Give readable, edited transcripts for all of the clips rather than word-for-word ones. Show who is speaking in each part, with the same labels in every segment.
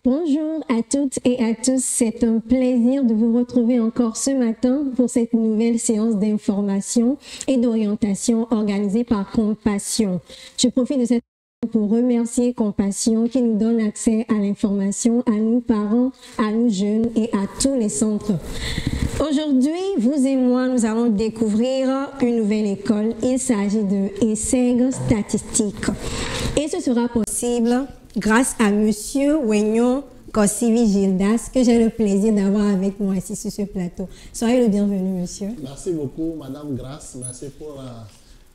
Speaker 1: Bonjour à toutes et à tous, c'est un plaisir de vous retrouver encore ce matin pour cette nouvelle séance d'information et d'orientation organisée par Compassion. Je profite de cette pour remercier Compassion qui nous donne accès à l'information, à nous parents, à nous jeunes et à tous les centres. Aujourd'hui, vous et moi, nous allons découvrir une nouvelle école. Il s'agit de ESSEG Statistique. Et ce sera possible grâce à Monsieur Wenyon Kossivi Gildas, que j'ai le plaisir d'avoir avec moi ici sur ce plateau. Soyez le bienvenu, monsieur.
Speaker 2: Merci beaucoup, Madame Grace. Merci pour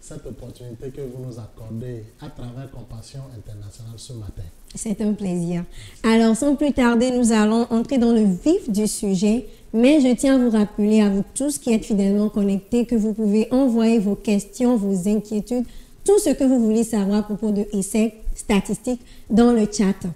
Speaker 2: cette opportunité que vous nous accordez à travers Compassion Internationale ce matin.
Speaker 1: C'est un plaisir. Alors, sans plus tarder, nous allons entrer dans le vif du sujet. Mais je tiens à vous rappeler, à vous tous qui êtes fidèlement connectés, que vous pouvez envoyer vos questions, vos inquiétudes, tout ce que vous voulez savoir à propos de ESSEG Statistique dans le chat.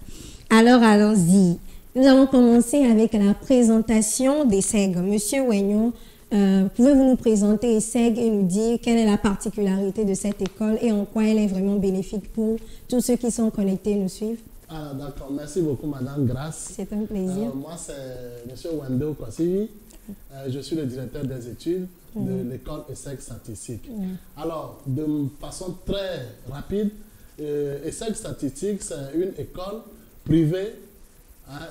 Speaker 1: Alors, allons-y. Nous allons commencer avec la présentation d'ESSEG. Monsieur Wenyon, pouvez-vous nous présenter ESSEG et nous dire quelle est la particularité de cette école et en quoi elle est vraiment bénéfique pour tous ceux qui sont connectés et nous suivent?
Speaker 2: Ah, d'accord. Merci beaucoup, Madame Grace.
Speaker 1: C'est un plaisir.
Speaker 2: Moi, c'est Monsieur Wendo Kossivi. Je suis le directeur des études de l'école ESSEG Statistique. Alors, de façon très rapide, ESSEG Statistique, c'est une école privée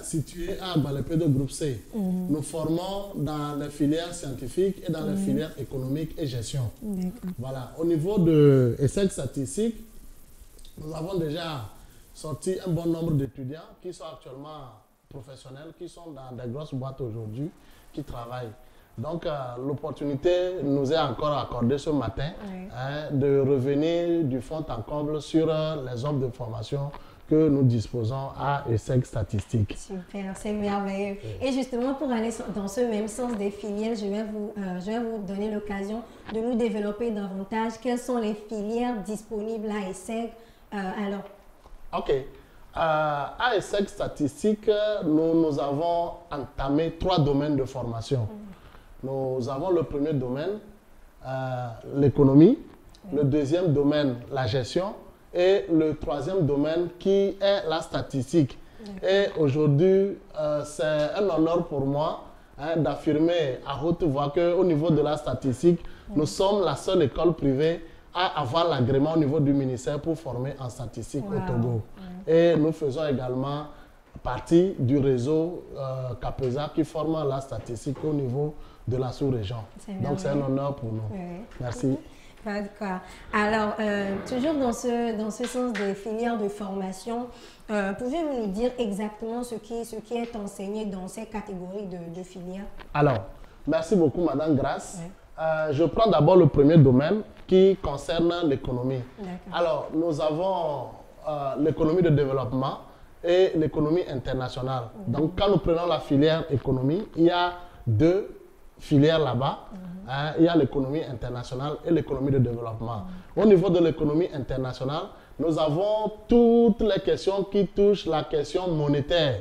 Speaker 2: située à Balepédo Groupe C. Nous formons dans les filières scientifiques et dans les filières économiques et gestion. Voilà. Au niveau de ESSEG Statistique, nous avons déjà sorti un bon nombre d'étudiants qui sont actuellement professionnels, qui sont dans des grosses boîtes aujourd'hui, qui travaillent. Donc, l'opportunité nous est encore accordée ce matin de revenir du fond en comble sur les offres de formation que nous disposons à ESSEG Statistique.
Speaker 1: Super, c'est merveilleux. Et justement, pour aller dans ce même sens des filières, je vais vous donner l'occasion de nous développer davantage. Quelles sont les filières disponibles à ESSEG alors?
Speaker 2: Ok. À ESSEG Statistique, nous avons entamé 3 domaines de formation. Nous avons le premier domaine, l'économie, le deuxième domaine, la gestion, et le troisième domaine qui est la statistique. Et aujourd'hui, c'est un honneur pour moi d'affirmer à haute voix qu'au niveau de la statistique, nous sommes la seule école privée à avoir l'agrément au niveau du ministère pour former en statistique au Togo. Et nous faisons également partie du réseau CAPESA qui forme la statistique au niveau de la sous-région. Donc c'est un honneur pour nous. Merci.
Speaker 1: D'accord. Alors, toujours dans ce sens des filières de formation, pouvez-vous nous dire exactement ce qui est enseigné dans ces catégories de filières?
Speaker 2: Alors, merci beaucoup, Madame Grace. Je prends d'abord le premier domaine qui concerne l'économie. Alors, nous avons l'économie de développement et l'économie internationale. Donc, quand nous prenons la filière économie, il y a 2 filières là-bas. Il y a l'économie internationale et l'économie de développement. Au niveau de l'économie internationale, nous avons toutes les questions qui touchent la question monétaire.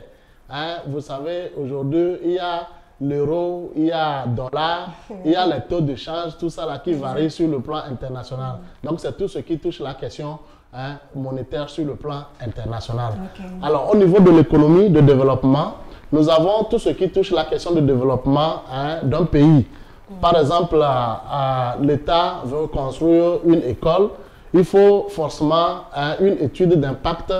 Speaker 2: Vous savez, aujourd'hui, il y a l'euro, il y a le dollar, il y a les taux de change, tout ça là qui varie sur le plan international. Donc, c'est tout ce qui touche la question monétaire sur le plan international. Alors, au niveau de l'économie de développement, nous avons tout ce qui touche la question de développement d'un pays. Par exemple, l'État veut construire une école, il faut forcément une étude d'impact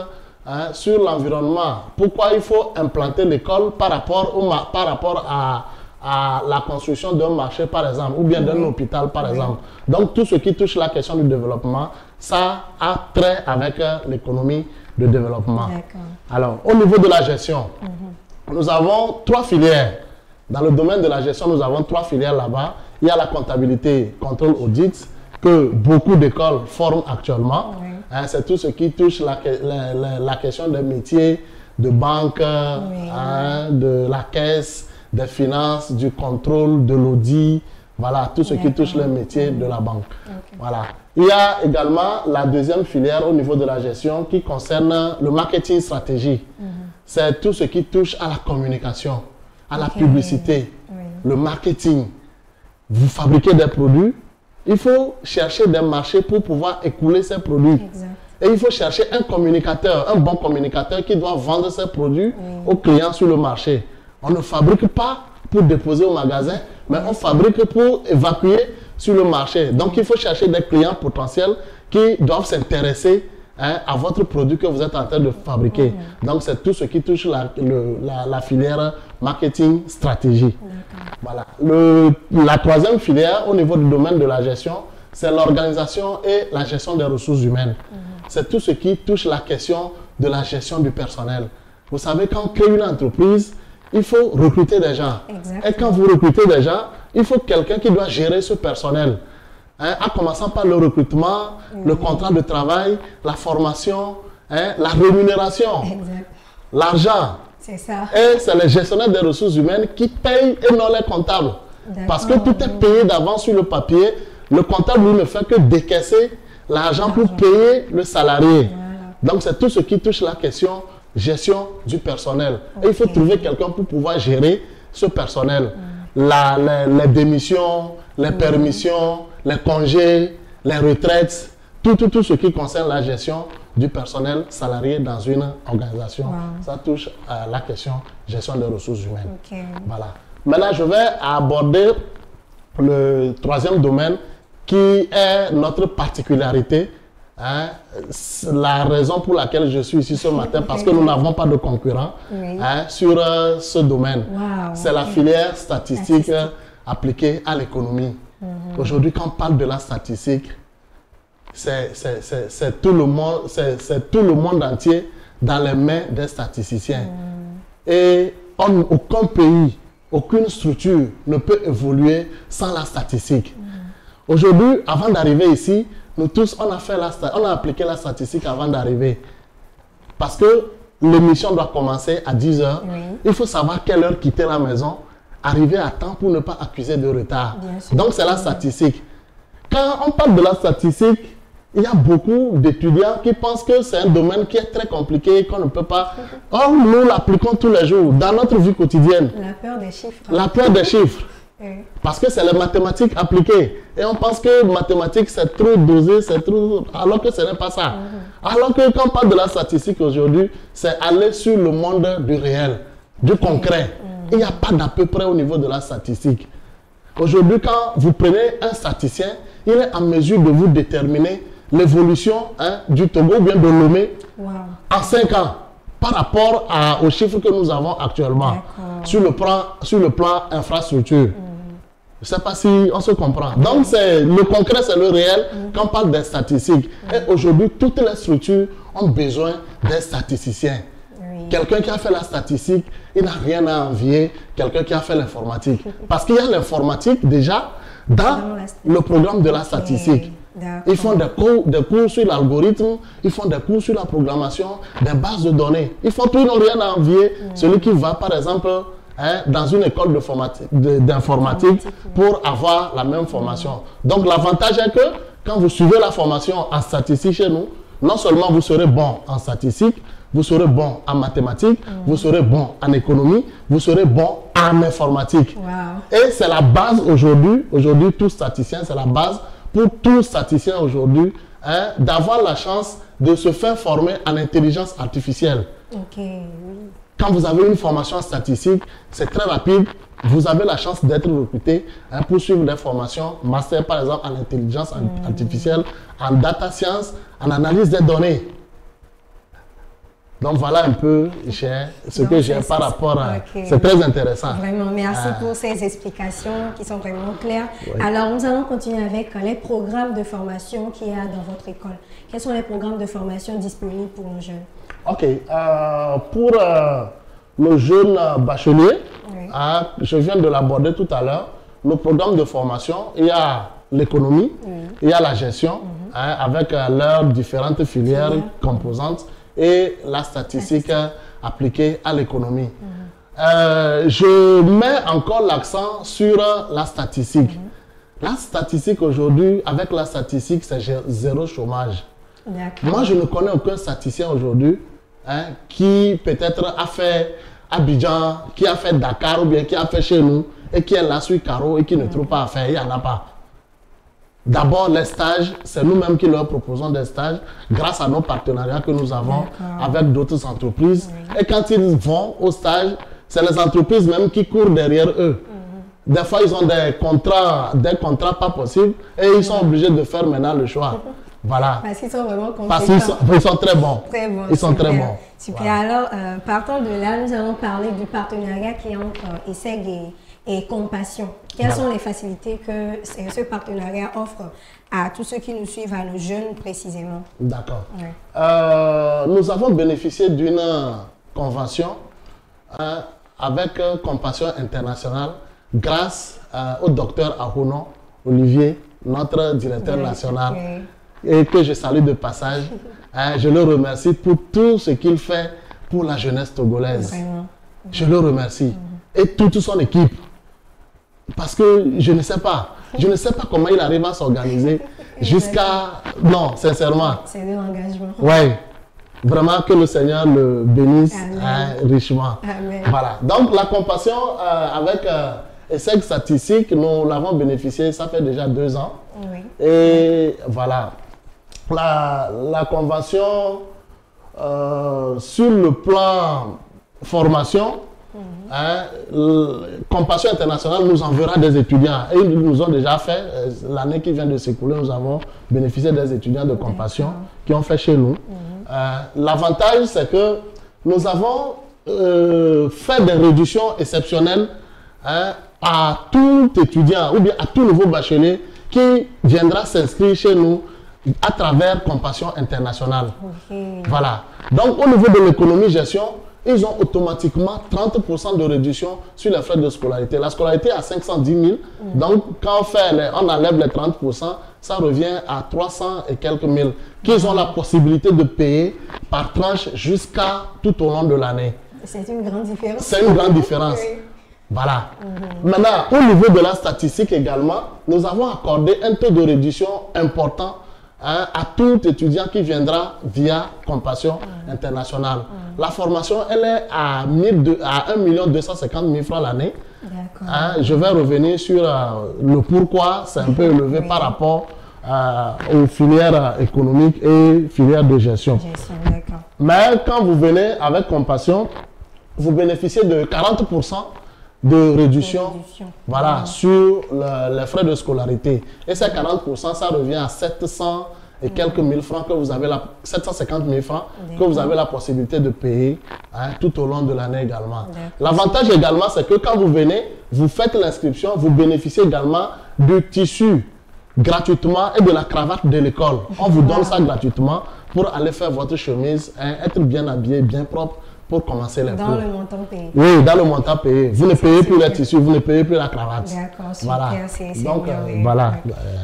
Speaker 2: sur l'environnement. Pourquoi il faut implanter l'école par rapport à la construction d'un marché, par exemple, ou bien d'un hôpital, par exemple. Donc, tout ce qui touche la question du développement, ça a trait avec l'économie de développement. Alors, au niveau de la gestion, nous avons 3 filières. Dans le domaine de la gestion, nous avons 3 filières là-bas. Il y a la comptabilité, contrôle, audit, que beaucoup d'écoles forment actuellement. C'est tout ce qui touche la question des métiers de banque, de la caisse, des finances, du contrôle, de l'audit. Voilà, tout ce qui touche les métiers de la banque. Voilà. Il y a également la deuxième filière au niveau de la gestion qui concerne le marketing stratégique. C'est tout ce qui touche à la communication, à la publicité, le marketing. Vous fabriquez des produits, il faut chercher des marchés pour pouvoir écouler ces produits. Et il faut chercher un communicateur, un bon communicateur qui doit vendre ses produits aux clients sur le marché. On ne fabrique pas pour déposer au magasin, mais on fabrique pour évacuer sur le marché. Donc, il faut chercher des clients potentiels qui doivent s'intéresser à votre produit que vous êtes en train de fabriquer. Donc, c'est tout ce qui touche la filière marketing stratégie. Voilà. La troisième filière, au niveau du domaine de la gestion, c'est l'organisation et la gestion des ressources humaines. C'est tout ce qui touche la question de la gestion du personnel. Vous savez, quand on crée une entreprise, il faut recruter des gens. Exactement. Et quand vous recrutez des gens, il faut quelqu'un qui doit gérer ce personnel. En commençant par le recrutement, le contrat de travail, la formation, la rémunération, l'argent.
Speaker 1: C'est ça.
Speaker 2: Et c'est les gestionnaires des ressources humaines qui payent et non les comptables. Parce que tout est payé d'avance sur le papier. Le comptable, lui, ne fait que décaisser l'argent pour payer le salarié. Donc, c'est tout ce qui touche la question gestion du personnel. Et il faut trouver quelqu'un pour pouvoir gérer ce personnel. Les démissions, les permissions, les congés, les retraites, tout ce qui concerne la gestion du personnel salarié dans une organisation. Ça touche à la question gestion des ressources humaines. Voilà. Maintenant, je vais aborder le troisième domaine qui est notre particularité. La raison pour laquelle je suis ici ce matin, parce que nous n'avons pas de concurrents sur ce domaine. C'est la filière statistique appliquée à l'économie. Aujourd'hui, quand on parle de la statistique, c'est tout le monde entier dans les mains des statisticiens. Et aucun pays, aucune structure ne peut évoluer sans la statistique. Aujourd'hui, avant d'arriver ici, nous tous, on a appliqué la statistique avant d'arriver. Parce que l'émission doit commencer à 10 h. Il faut savoir quelle heure quitter la maison, arriver à temps pour ne pas accuser de retard. Donc, c'est la statistique. Quand on parle de la statistique, il y a beaucoup d'étudiants qui pensent que c'est un domaine qui est très compliqué, qu'on ne peut pas... Or, nous l'appliquons tous les jours, dans notre vie quotidienne.
Speaker 1: La peur des chiffres.
Speaker 2: La peur des chiffres. Parce que c'est les mathématiques appliquées. Et on pense que mathématiques, c'est trop dosé, c'est trop... Alors que ce n'est pas ça. Alors que quand on parle de la statistique aujourd'hui, c'est aller sur le monde du réel, du concret. Il n'y a pas d'à peu près au niveau de la statistique. Aujourd'hui, quand vous prenez un statisticien, il est en mesure de vous déterminer l'évolution du Togo ou bien de Lomé en 5 ans par rapport aux chiffres que nous avons actuellement sur le plan infrastructure. Je ne sais pas si on se comprend. Donc, le concret, c'est le réel quand on parle des statistiques. Et aujourd'hui, toutes les structures ont besoin des statisticiens. Quelqu'un qui a fait la statistique, il n'a rien à envier quelqu'un qui a fait l'informatique. Parce qu'il y a l'informatique déjà dans le programme de la statistique. Ils font des cours sur l'algorithme, ils font des cours sur la programmation, des bases de données. Ils font tout, ils n'ont rien à envier celui qui va, par exemple, dans une école d'informatique pour avoir la même formation. Donc, l'avantage est que quand vous suivez la formation en statistique chez nous, non seulement vous serez bon en statistique, vous serez bon en mathématiques, vous serez bon en économie, vous serez bon en informatique. Et c'est la base aujourd'hui, tout statisticien, c'est la base pour tout statisticien aujourd'hui, d'avoir la chance de se faire former en intelligence artificielle. Quand vous avez une formation en statistique, c'est très rapide. Vous avez la chance d'être recruté pour suivre des formations master, par exemple, en intelligence artificielle, en data science, en analyse des données. Donc voilà un peu ce que j'ai par rapport à... C'est très intéressant.
Speaker 1: Vraiment, merci pour ces explications qui sont vraiment claires. Alors, nous allons continuer avec les programmes de formation qu'il y a dans votre école. Quels sont les programmes de formation disponibles pour nos jeunes?
Speaker 2: Ok. Pour nos jeunes bacheliers, je viens de l'aborder tout à l'heure, nos programmes de formation, il y a l'économie, il y a la gestion, avec leurs différentes filières composantes, et la statistique appliquée à l'économie. Je mets encore l'accent sur la statistique. La statistique aujourd'hui, avec la statistique, c'est zéro chômage. Moi, je ne connais aucun statisticien aujourd'hui qui peut-être a fait Abidjan, qui a fait Dakar ou bien qui a fait chez nous et qui est là sur Caro et qui ne trouve pas à faire. Il n'y en a pas. D'abord, les stages, c'est nous-mêmes qui leur proposons des stages grâce à nos partenariats que nous avons avec d'autres entreprises. Oui. Et quand ils vont au stage, c'est les entreprises même qui courent derrière eux. Des fois, ils ont des contrats pas possibles et ils sont obligés de faire maintenant le choix. Voilà.
Speaker 1: Parce qu'ils sont vraiment compétents.
Speaker 2: Parce qu'ils sont très bons.
Speaker 1: Très bons.
Speaker 2: Ils sont très bons.
Speaker 1: Super. Voilà. Alors, partant de là, nous allons parler du partenariat qui est entre ESSEG et Compassion. Quelles sont les facilités que ce partenariat offre à tous ceux qui nous suivent, à nos jeunes précisément?
Speaker 2: D'accord. Oui. Nous avons bénéficié d'une convention avec Compassion Internationale grâce au docteur Ahuno Olivier, notre directeur national, et que je salue de passage. Je le remercie pour tout ce qu'il fait pour la jeunesse togolaise. Vraiment. Je le remercie. Et toute son équipe. Parce que je ne sais pas comment il arrive à s'organiser jusqu'à... Non, sincèrement. C'est de l'engagement. Oui. Vraiment que le Seigneur le bénisse richement. Amen. Voilà. Donc la compassion avec ESSEG Statistique, nous l'avons bénéficié, ça fait déjà 2 ans. Oui. Et voilà. La convention sur le plan formation, Compassion Internationale nous enverra des étudiants et ils nous ont déjà fait, l'année qui vient de s'écouler, nous avons bénéficié des étudiants de Compassion qui ont fait chez nous. L'avantage, c'est que nous avons fait des réductions exceptionnelles à tout étudiant ou bien à tout nouveau bachelier qui viendra s'inscrire chez nous à travers Compassion Internationale. Voilà. Donc, au niveau de l'économie-gestion, ils ont automatiquement 30% de réduction sur les frais de scolarité. La scolarité est à 510 000. Donc, quand on enlève les 30%, ça revient à 300 et quelques mille qu'ils ont la possibilité de payer par tranche jusqu'à tout au long de l'année.
Speaker 1: C'est une grande différence.
Speaker 2: C'est une grande différence. Oui. Voilà. Maintenant, au niveau de la statistique également, nous avons accordé un taux de réduction important à tout étudiant qui viendra via Compassion Internationale. La formation, elle est à 1 250 000 francs l'année. Je vais revenir sur le pourquoi c'est un peu élevé par rapport aux filières économiques et filières de gestion. Mais quand vous venez avec Compassion, vous bénéficiez de 40% de réduction, voilà, sur les frais de scolarité. Et ces 40%, ça revient à 700 et quelques mille francs que vous avez 750 000 francs que vous avez la possibilité de payer tout au long de l'année également. L'avantage également, c'est que quand vous venez, vous faites l'inscription, vous bénéficiez également du tissu gratuitement et de la cravate de l'école. On vous donne ça gratuitement pour aller faire votre chemise, être bien habillé, bien propre, pour commencer les cours.
Speaker 1: Dans le montant payé.
Speaker 2: Oui, dans le montant payé. Vous ne payez plus les tissus, vous ne payez plus la cravate.
Speaker 1: D'accord, super. Voilà.
Speaker 2: Donc, voilà.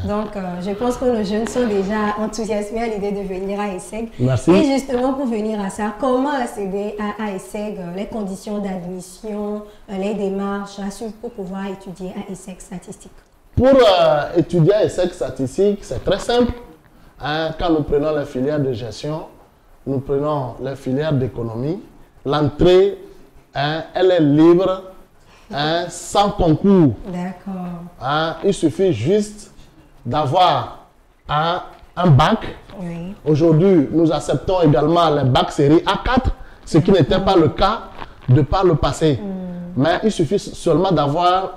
Speaker 1: Donc, je pense que nos jeunes sont déjà enthousiasmés à l'idée de venir à ESSEG.
Speaker 2: Merci.
Speaker 1: Et justement, pour venir à ça, comment accéder à ESSEG, les conditions d'admission, les démarches à suivre pour pouvoir étudier à ESSEG Statistique?
Speaker 2: Pour étudier à ESSEG Statistique, c'est très simple. Quand nous prenons les filières de gestion, nous prenons les filières d'économie. L'entrée, elle est libre, sans concours.
Speaker 1: D'accord.
Speaker 2: Il suffit juste d'avoir un bac.
Speaker 1: Oui.
Speaker 2: Aujourd'hui, nous acceptons également les bacs série A4, ce qui n'était pas le cas de par le passé. Mais il suffit seulement d'avoir,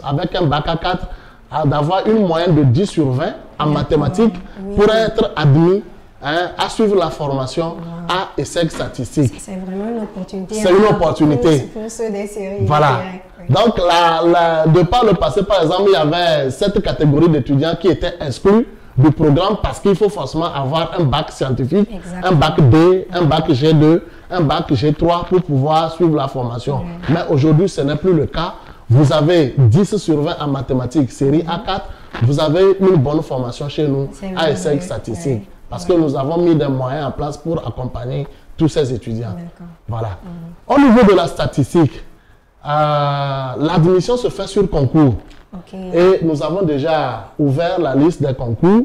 Speaker 2: avec un bac A4, d'avoir une moyenne de 10 sur 20 en mathématiques pour être admis à suivre la formation à ESSEG Statistique.
Speaker 1: C'est vraiment une opportunité.
Speaker 2: C'est une opportunité.
Speaker 1: Pour ceux des séries.
Speaker 2: Voilà. Donc, de par le passé, par exemple, il y avait cette catégorie d'étudiants qui étaient exclus du programme parce qu'il faut forcément avoir un bac scientifique, un bac D, un bac G2, un bac G3 pour pouvoir suivre la formation. Mais aujourd'hui, ce n'est plus le cas. Vous avez 10 sur 20 en mathématiques, série A4. Vous avez une bonne formation chez nous à ESSEG Statistique. Parce que nous avons mis des moyens en place pour accompagner tous ces étudiants. Voilà. Au niveau de la statistique, l'admission se fait sur concours. Et nous avons déjà ouvert la liste des concours.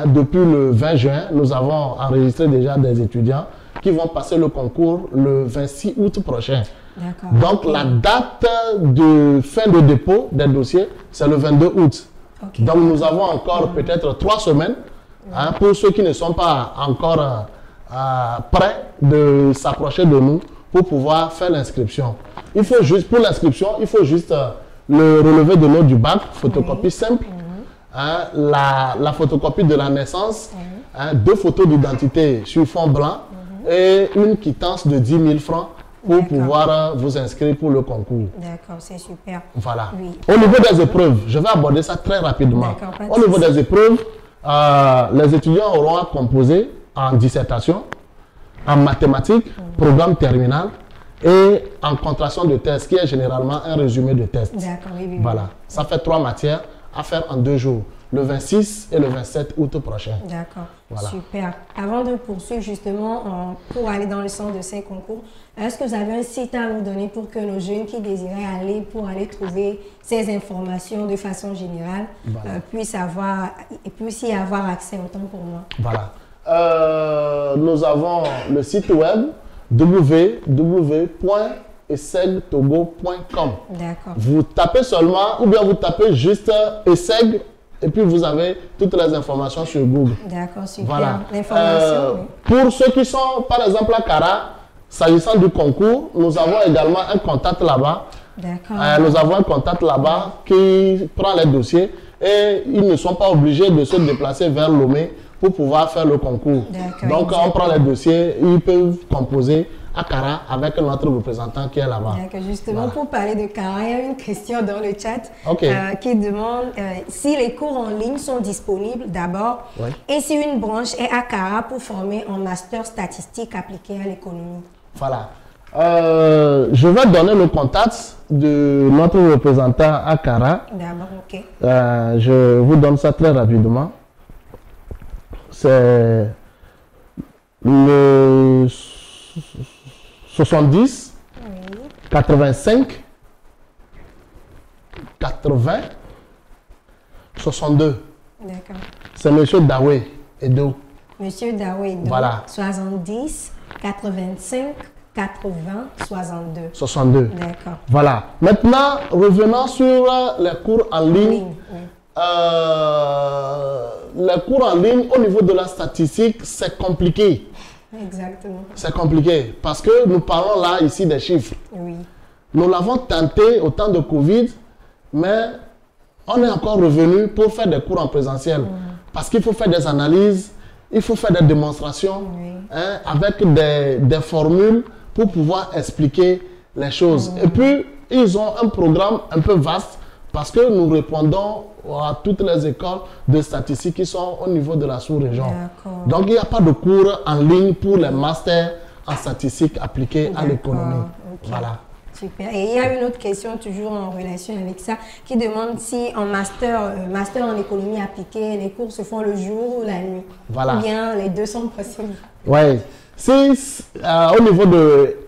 Speaker 2: Depuis le 20 juin, nous avons enregistré déjà des étudiants qui vont passer le concours le 26 août prochain. Donc la date de fin de dépôt des dossiers, c'est le 22 août. Donc, nous avons encore peut-être 3 semaines pour ceux qui ne sont pas encore prêts de s'approcher de nous pour pouvoir faire l'inscription. Il faut juste, pour l'inscription, il faut juste le relevé de nom du bac, photocopie simple, la photocopie de la naissance, 2 photos d'identité sur fond blanc et une quittance de 10 000 francs pour pouvoir vous inscrire pour le concours.
Speaker 1: D'accord, c'est super.
Speaker 2: Voilà. Oui. Au niveau des épreuves, je vais aborder ça très rapidement. Au niveau des épreuves, les étudiants auront à composer en dissertation, en mathématiques, programme terminal et en contraction de test, qui est généralement un résumé de test.
Speaker 1: D'accord, oui.
Speaker 2: Voilà. Ça fait 3 matières à faire en 2 jours, le 26 et le 27 août prochain.
Speaker 1: D'accord, voilà. Super. Avant de poursuivre justement, pour aller dans le sens de ces concours, est-ce que vous avez un site à nous donner pour que nos jeunes qui désiraient aller trouver ces informations de façon générale puissent y avoir accès autant pour moi?
Speaker 2: Voilà. Nous avons le site web www.esegtogo.com.
Speaker 1: D'accord.
Speaker 2: Vous tapez seulement, ou bien vous tapez juste ESSEG et puis vous avez toutes les informations sur Google.
Speaker 1: D'accord, super.
Speaker 2: Voilà.
Speaker 1: L'information, oui.
Speaker 2: Pour ceux qui sont, par exemple, à Kara, s'agissant du concours, nous avons également un contact là-bas.
Speaker 1: D'accord.
Speaker 2: Nous avons un contact là-bas qui prend les dossiers et ils ne sont pas obligés de se déplacer vers Lomé pour pouvoir faire le concours. Donc, on prend les dossiers, ils peuvent composer à Kara avec notre représentant qui est là-bas.
Speaker 1: Justement, pour parler de Kara, il y a une question dans le chat qui demande si les cours en ligne sont disponibles d'abord et si une branche est à Kara pour former un master statistique appliqué à l'économie.
Speaker 2: Voilà. Je vais donner le contact de notre représentant à Kara.
Speaker 1: D'abord, ok.
Speaker 2: Je vous donne ça très rapidement. C'est le 70 85 80 62.
Speaker 1: D'accord.
Speaker 2: C'est Monsieur Dawé Edo.
Speaker 1: Monsieur Dawé Edo.
Speaker 2: Voilà.
Speaker 1: 70 85 80 62.
Speaker 2: 62.
Speaker 1: D'accord.
Speaker 2: Voilà. Maintenant, revenons sur les cours en ligne. Les cours en ligne, au niveau de la statistique, c'est compliqué.
Speaker 1: Exactement.
Speaker 2: C'est compliqué parce que nous parlons là ici des chiffres.
Speaker 1: Oui.
Speaker 2: Nous l'avons tenté au temps de Covid, mais on est encore revenu pour faire des cours en présentiel. Parce qu'il faut faire des analyses, il faut faire des démonstrations avec des formules pour pouvoir expliquer les choses. Et puis, ils ont un programme un peu vaste parce que nous répondons à toutes les écoles de statistiques qui sont au niveau de la sous-région. Donc, il n'y a pas de cours en ligne pour les masters en statistiques appliquées à l'économie. Voilà.
Speaker 1: Super. Et il y a une autre question toujours en relation avec ça qui demande si en master en économie appliquée, les cours se font le jour ou la nuit.
Speaker 2: Voilà.
Speaker 1: Ou bien les deux sont possibles.
Speaker 2: Oui. Si au niveau de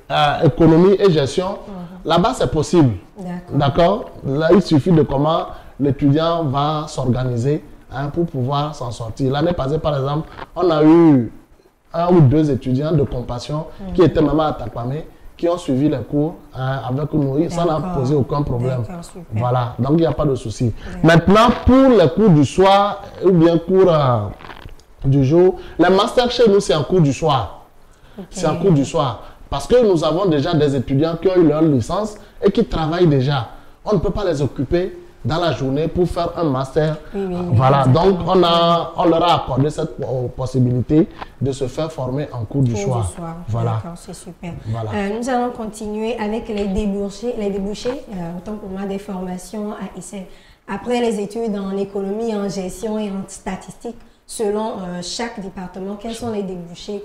Speaker 2: économie et gestion, là-bas c'est possible. D'accord. Là, il suffit de comment l'étudiant va s'organiser pour pouvoir s'en sortir. L'année passée, par exemple, on a eu 1 ou 2 étudiants de compassion qui étaient même à Takwame, qui ont suivi les cours avec nous. Ça n'a posé aucun problème. Voilà, donc il n'y a pas de souci. Maintenant, pour les cours du soir ou bien cours du jour, les masters chez nous, c'est un cours du soir. C'est un cours du soir. Parce que nous avons déjà des étudiants qui ont eu leur licence et qui travaillent déjà. On ne peut pas les occuper dans la journée pour faire un master. Voilà, donc on leur a accordé cette possibilité de se faire former en cours du soir. Voilà.
Speaker 1: D'accord, c'est super.
Speaker 2: Voilà.
Speaker 1: Nous allons continuer avec les débouchés autant pour moi des formations à ICEL. Après les études en économie, en gestion et en statistique, selon chaque département, quels sont les débouchés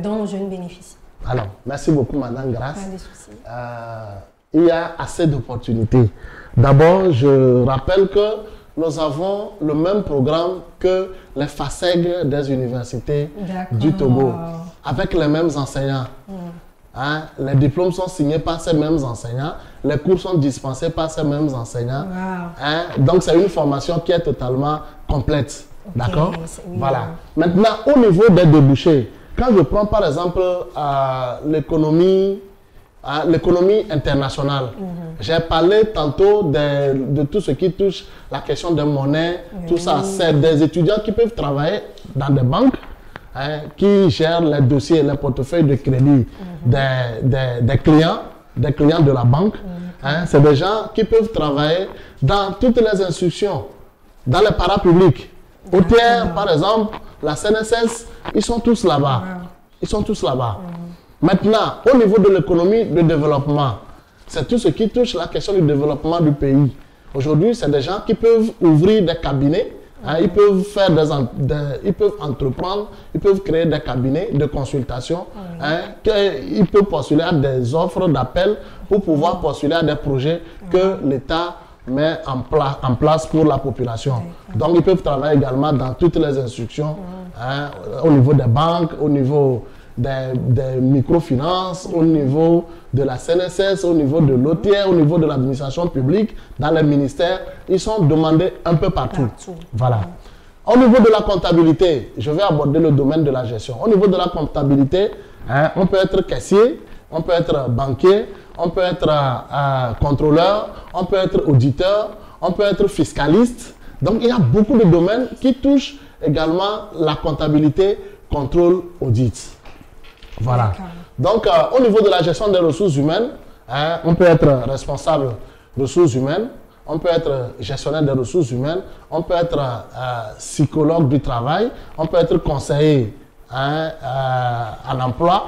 Speaker 1: dont nos jeunes bénéficient?
Speaker 2: Alors, merci beaucoup, Madame Grace.
Speaker 1: Pas de souci.
Speaker 2: Il y a assez d'opportunités. D'abord, je rappelle que nous avons le même programme que les FASEG des universités du Togo, avec les mêmes enseignants. Les diplômes sont signés par ces mêmes enseignants, les cours sont dispensés par ces mêmes enseignants. Donc, c'est une formation qui est totalement complète. D'accord? Voilà. Maintenant, au niveau des débouchés, quand je prends par exemple l'économie l'économie internationale. J'ai parlé tantôt de tout ce qui touche la question de monnaie, tout ça. C'est des étudiants qui peuvent travailler dans des banques, qui gèrent les dossiers, les portefeuilles de crédit des clients de la banque. C'est des gens qui peuvent travailler dans toutes les institutions, dans les parapublics. Au tiers, par exemple, la CNSS, ils sont tous là-bas. Ils sont tous là-bas. Maintenant, au niveau de l'économie de développement, c'est tout ce qui touche la question du développement du pays. Aujourd'hui, c'est des gens qui peuvent ouvrir des cabinets, ils peuvent faire ils peuvent entreprendre, ils peuvent créer des cabinets de consultation, ils peuvent postuler à des offres d'appel pour pouvoir postuler à des projets que l'État met en place pour la population. Donc, ils peuvent travailler également dans toutes les institutions, au niveau des banques, au niveau des microfinances, au niveau de la CNSS, au niveau de l'OTIER, au niveau de l'administration publique, dans les ministères. Ils sont demandés un peu partout. Voilà. Au niveau de la comptabilité, je vais aborder le domaine de la gestion. Au niveau de la comptabilité, on peut être caissier, on peut être banquier, on peut être contrôleur, on peut être auditeur, on peut être fiscaliste. Donc, il y a beaucoup de domaines qui touchent également la comptabilité, contrôle, audit. Voilà. Donc, au niveau de la gestion des ressources humaines, on peut être responsable ressources humaines, on peut être gestionnaire des ressources humaines, on peut être psychologue du travail, on peut être conseiller en emploi,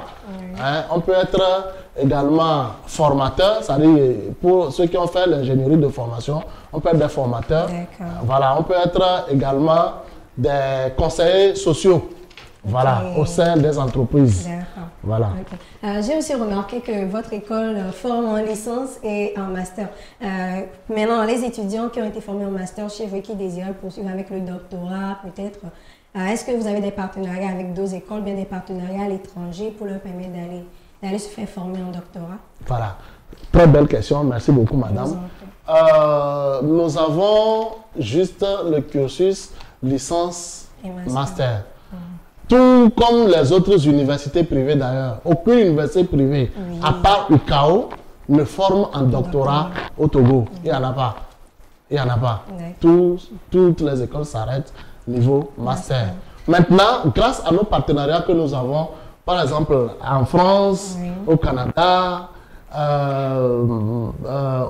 Speaker 2: on peut être également formateur, c'est-à-dire pour ceux qui ont fait l'ingénierie de formation, on peut être des formateurs. Voilà, on peut être également des conseillers sociaux. Voilà, au sein des entreprises. Voilà.
Speaker 1: J'ai aussi remarqué que votre école forme en licence et en master. Maintenant, les étudiants qui ont été formés en master chez vous, qui désirent poursuivre avec le doctorat, peut-être, est-ce que vous avez des partenariats avec d'autres écoles, bien des partenariats à l'étranger pour leur permettre d'aller se faire former en doctorat?
Speaker 2: Voilà. Très belle question. Merci beaucoup, madame. Nous avons juste le cursus licence et master. Tout comme les autres universités privées d'ailleurs. Aucune université privée, à part UCAO, ne forme un doctorat au Togo. Il n'y en a pas. Il n'y en a pas. Toutes les écoles s'arrêtent niveau master. Maintenant, grâce à nos partenariats que nous avons, par exemple en France, au Canada,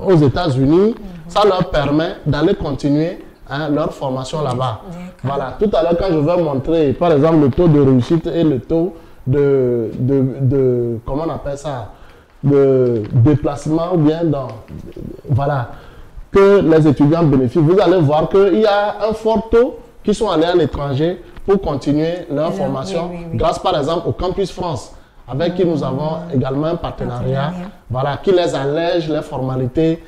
Speaker 2: aux États-Unis, ça leur permet d'aller continuer leur formation là-bas. Voilà. Tout à l'heure, quand je vais montrer, par exemple, le taux de réussite et le taux comment on appelle ça, de déplacement ou bien voilà, que les étudiants bénéficient, vous allez voir qu'il y a un fort taux qui sont allés à l'étranger pour continuer leur formation, grâce par exemple au Campus France, avec qui nous avons également un partenariat, voilà, qui les allège les formalités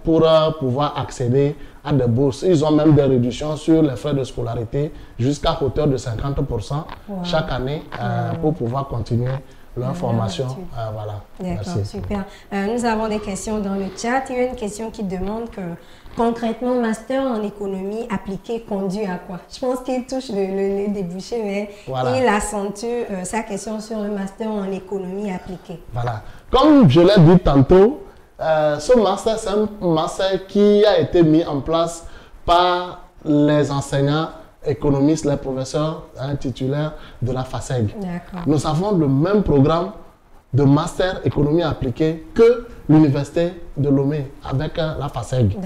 Speaker 2: pour pouvoir accéder à des bourses. Ils ont même des réductions sur les frais de scolarité jusqu'à hauteur de 50% chaque année pour pouvoir continuer leur formation. Voilà.
Speaker 1: D'accord, super. Nous avons des questions dans le chat. Il y a une question qui demande que concrètement, master en économie appliquée conduit à quoi? Je pense qu'il touche le débouché, mais il accentue sa question sur le master en économie appliquée.
Speaker 2: Voilà. Comme je l'ai dit tantôt, ce master, c'est un master qui a été mis en place par les enseignants économistes, les professeurs titulaires de la FASEG. Nous avons le même programme de master économie appliquée que l'université de Lomé avec la FASEG,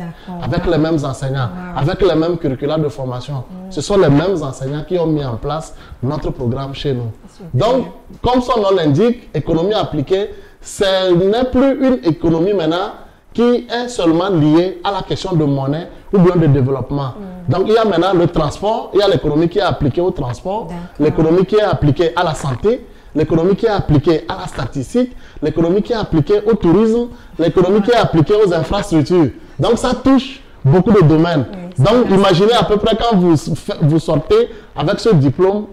Speaker 2: avec les mêmes enseignants, avec les mêmes curricula de formation. Ce sont les mêmes enseignants qui ont mis en place notre programme chez nous. Donc, comme son nom l'indique, économie appliquée, ce n'est plus une économie maintenant qui est seulement liée à la question de monnaie ou bien de développement. Donc, il y a maintenant le transport, il y a l'économie qui est appliquée au transport, l'économie qui est appliquée à la santé, l'économie qui est appliquée à la statistique, l'économie qui est appliquée au tourisme, l'économie qui est appliquée aux infrastructures. Donc, ça touche beaucoup de domaines. Donc, imaginez à peu près quand vous sortez avec ce diplôme,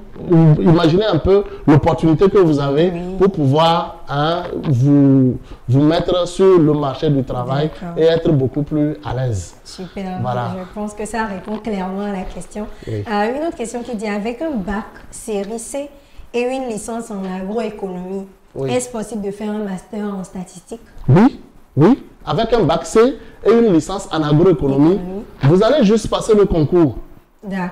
Speaker 2: imaginez un peu l'opportunité que vous avez pour pouvoir vous mettre sur le marché du travail et être beaucoup plus à l'aise.
Speaker 1: Super, voilà. Je pense que ça répond clairement à la question. Une autre question qui dit, avec un bac série C et une licence en agroéconomie,
Speaker 2: Oui.
Speaker 1: Est-ce possible de faire un master en statistique?
Speaker 2: Oui, oui. Avec un bac C et une licence en agroéconomie, vous allez juste passer le concours.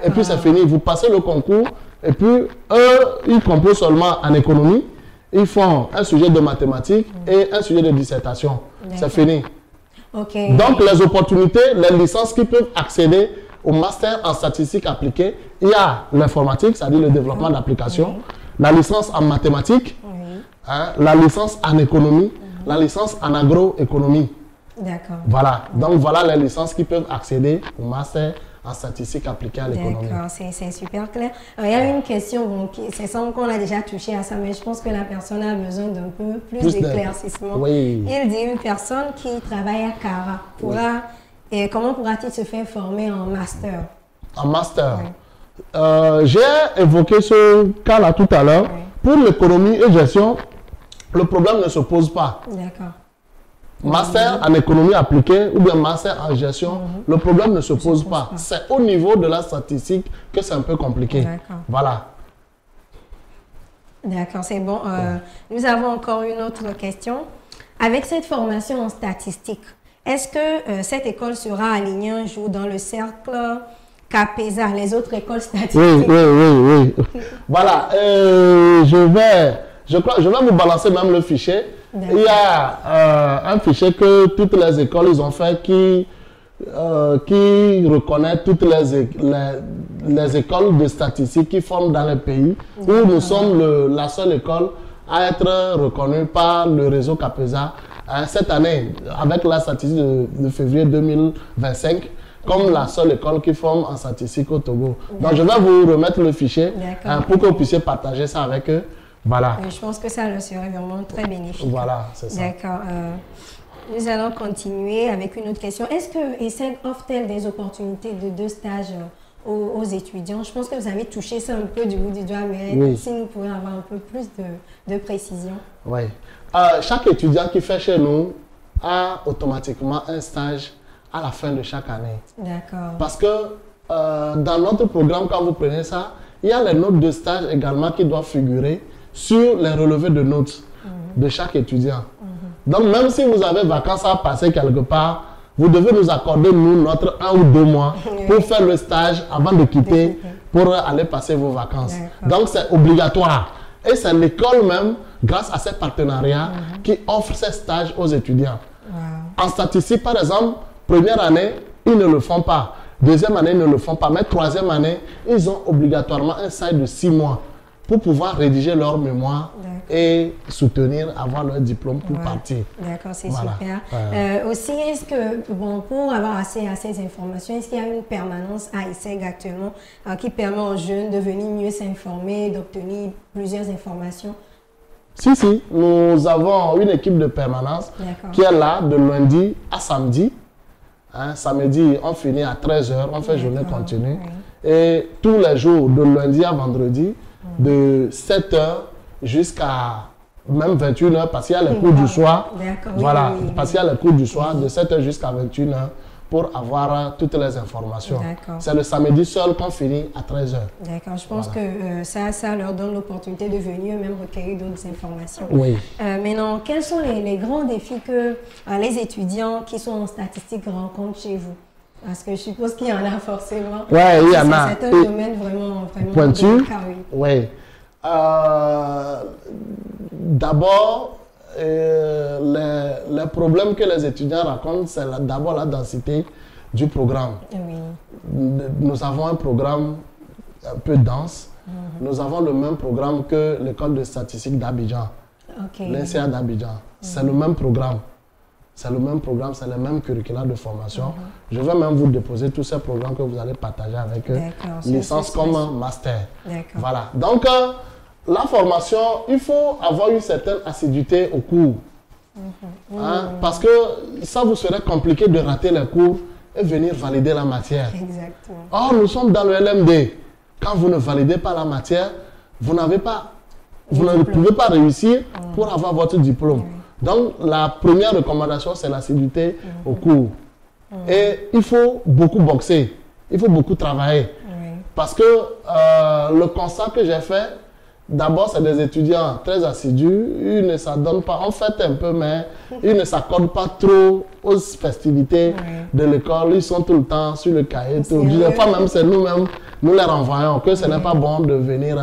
Speaker 2: Et puis c'est fini. Vous passez le concours et puis eux, ils composent seulement en économie. Ils font un sujet de mathématiques et un sujet de dissertation. C'est fini.
Speaker 1: Okay.
Speaker 2: Donc les opportunités, les licences qui peuvent accéder au master en statistique appliquée, il y a l'informatique, c'est-à-dire le développement d'applications, la licence en mathématiques, hein, la licence en économie, la licence en agroéconomie.
Speaker 1: D'accord.
Speaker 2: Voilà. Donc voilà les licences qui peuvent accéder au master en statistique appliquée à l'économie.
Speaker 1: D'accord, c'est super clair. Il y a une question, bon, c'est semble qu'on a déjà touché à ça, mais je pense que la personne a besoin d'un peu plus d'éclaircissement.
Speaker 2: Oui.
Speaker 1: Il dit une personne qui travaille à Cara, et comment pourra-t-il se faire former en master?
Speaker 2: En master. J'ai évoqué ce cas-là tout à l'heure. Pour l'économie et gestion, le problème ne se pose pas.
Speaker 1: D'accord.
Speaker 2: Master en économie appliquée ou bien master en gestion, le problème ne se pose pas. C'est au niveau de la statistique que c'est un peu compliqué. Voilà.
Speaker 1: D'accord, c'est bon. Nous avons encore une autre question. Avec cette formation en statistique, est-ce que cette école sera alignée un jour dans le cercle CAPESA, les autres écoles statistiques?
Speaker 2: Oui. Voilà. Je vais vous balancer même le fichier. Il y a un fichier que toutes les écoles ils ont fait qui reconnaît toutes les écoles de statistiques qui forment dans le pays, où nous sommes la seule école à être reconnue par le réseau CAPESA cette année, avec la statistique de février 2025, comme la seule école qui forme en statistique au Togo. Donc je vais vous remettre le fichier pour que vous puissiez partager ça avec eux. Voilà.
Speaker 1: Je pense que ça leur serait vraiment très bénéfique.
Speaker 2: Voilà, c'est ça.
Speaker 1: D'accord. Nous allons continuer avec une autre question. Est-ce que ESSEC offre-t-elle des opportunités de stage aux étudiants? Je pense que vous avez touché ça un peu du bout du doigt, mais si nous pourrions avoir un peu plus de précision.
Speaker 2: Oui. Chaque étudiant qui fait chez nous a automatiquement un stage à la fin de chaque année.
Speaker 1: D'accord.
Speaker 2: Parce que dans notre programme, quand vous prenez ça, il y a les notes de stage également qui doivent figurer sur les relevés de notes de chaque étudiant. Donc, même si vous avez vacances à passer quelque part, vous devez nous accorder, nous, notre 1 ou 2 mois pour faire le stage avant de quitter pour aller passer vos vacances. Donc, c'est obligatoire. Et c'est l'école même, grâce à ces partenariats, qui offre ces stages aux étudiants. En statistique, par exemple, première année, ils ne le font pas. Deuxième année, ils ne le font pas. Mais troisième année, ils ont obligatoirement un stage de 6 mois pour pouvoir rédiger leur mémoire et soutenir, avoir leur diplôme pour partir.
Speaker 1: D'accord, c'est super. Aussi, est-ce que, bon, pour avoir accès à ces informations, est-ce qu'il y a une permanence à ESSEC actuellement qui permet aux jeunes de venir mieux s'informer, d'obtenir plusieurs informations?
Speaker 2: Si, nous avons une équipe de permanence qui est là de lundi à samedi. Samedi, on finit à 13 h, on fait journée continue. Et tous les jours, de lundi à vendredi, de 7 h jusqu'à même 21 h, parce qu'il y a les cours du soir. Voilà, parce qu'il y a les cours du soir, de 7 h jusqu'à 21 h, pour avoir toutes les informations. C'est le samedi seul qu'on finit à 13 h.
Speaker 1: D'accord, je pense que ça leur donne l'opportunité de venir même recueillir d'autres informations. Maintenant, quels sont les grands défis que les étudiants qui sont en statistique rencontrent chez vous? Parce que je suppose qu'il y en a forcément.
Speaker 2: Oui, il y en a.
Speaker 1: C'est un domaine vraiment
Speaker 2: pointu. Oui. D'abord, les problèmes que les étudiants racontent, c'est d'abord la densité du programme. Nous avons un programme un peu dense. Nous avons le même programme que l'école de statistique d'Abidjan, l'INSEA d'Abidjan. C'est le même programme. C'est le même programme, c'est le même curriculum de formation. Je vais même vous déposer tous ces programmes que vous allez partager avec eux, licence comme master. Voilà. Donc, la formation, il faut avoir une certaine assiduité au cours. Parce que ça vous serait compliqué de rater les cours et venir valider la matière. Or, nous sommes dans le LMD. Quand vous ne validez pas la matière, vous ne pouvez pas réussir pour avoir votre diplôme. Donc, la première recommandation, c'est l'assiduité au cours. Et il faut beaucoup boxer, il faut beaucoup travailler. Parce que le constat que j'ai fait, D'abord, c'est des étudiants très assidus. Ils ne s'adonnent pas, en fait un peu, mais ils ne s'accordent pas trop aux festivités de l'école. Ils sont tout le temps sur le cahier. Des fois même, c'est nous-mêmes, nous les renvoyons, que ce n'est pas bon de venir.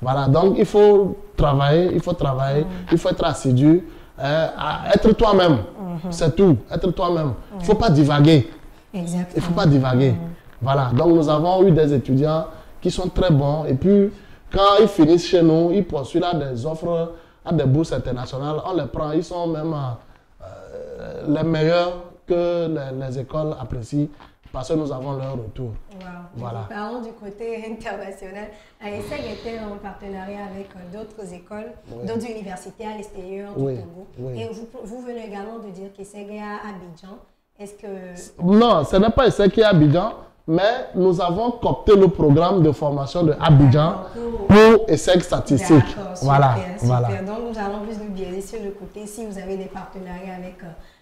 Speaker 2: Voilà, donc il faut travailler, il faut être assidu, être toi-même, c'est tout, être toi-même. Il ne faut pas divaguer.
Speaker 1: Exactement.
Speaker 2: Il ne faut pas divaguer. Voilà, donc nous avons eu des étudiants qui sont très bons et puis quand ils finissent chez nous, ils poursuivent là des offres à des bourses internationales, on les prend, ils sont même les meilleurs que les écoles apprécient parce que nous avons leur retour.
Speaker 1: Wow.
Speaker 2: Voilà.
Speaker 1: Parlons du côté international. AESEG était en partenariat avec d'autres écoles, d'autres universités à l'extérieur du Togo. Et vous venez également de dire qu'AESEG est à Abidjan. Est-ce que...
Speaker 2: Non, ce n'est pas AESEG qui est à Abidjan, mais nous avons coopté le programme de formation de Abidjan pour ESSEC statistique. Voilà, voilà.
Speaker 1: Donc nous allons plus nous biaiser sur le côté si vous avez des partenariats avec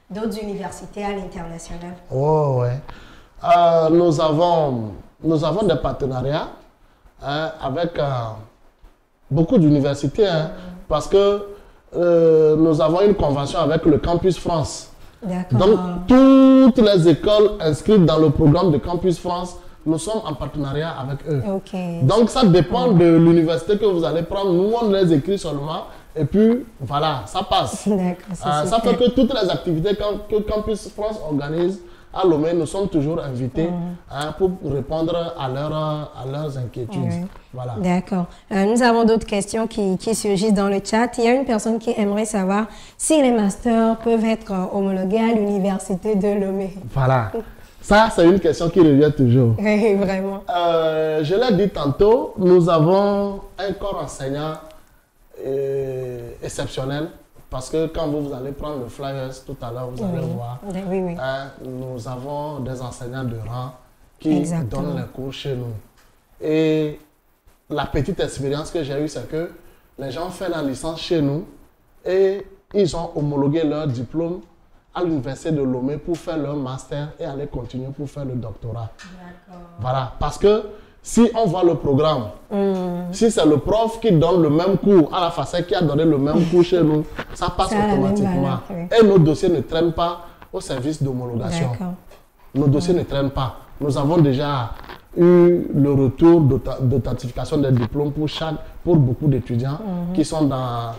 Speaker 1: d'autres universités à l'international.
Speaker 2: Oh, ouais. Nous avons des partenariats avec beaucoup d'universités parce que nous avons une convention avec le Campus France. Donc, toutes les écoles inscrites dans le programme de Campus France, nous sommes en partenariat avec eux. Donc, ça dépend de l'université que vous allez prendre. Nous, on les écrit seulement. Et puis, voilà, ça passe. Ça fait que toutes les activités que Campus France organise à Lomé, nous sommes toujours invités pour répondre à leurs inquiétudes. Voilà.
Speaker 1: D'accord. Nous avons d'autres questions qui surgissent dans le chat. Il y a une personne qui aimerait savoir si les masters peuvent être homologués à l'université de Lomé.
Speaker 2: Voilà. Ça, c'est une question qui revient toujours.
Speaker 1: Oui, vraiment.
Speaker 2: Je l'ai dit tantôt, nous avons un corps enseignant exceptionnel. Parce que quand vous allez prendre le flyers tout à l'heure, vous allez voir, nous avons des enseignants de rang qui donnent les cours chez nous. Et la petite expérience que j'ai eue, c'est que les gens font la licence chez nous et ils ont homologué leur diplôme à l'université de Lomé pour faire leur master et aller continuer pour faire le doctorat. Voilà, parce que si on voit le programme, si c'est le prof qui donne le même cours à la FASEG qui a donné le même cours chez nous, ça passe automatiquement. Et nos dossiers ne traînent pas au service d'homologation. Nos dossiers ne traînent pas. Nous avons déjà eu le retour d'authentification des diplômes pour beaucoup d'étudiants qui sont dans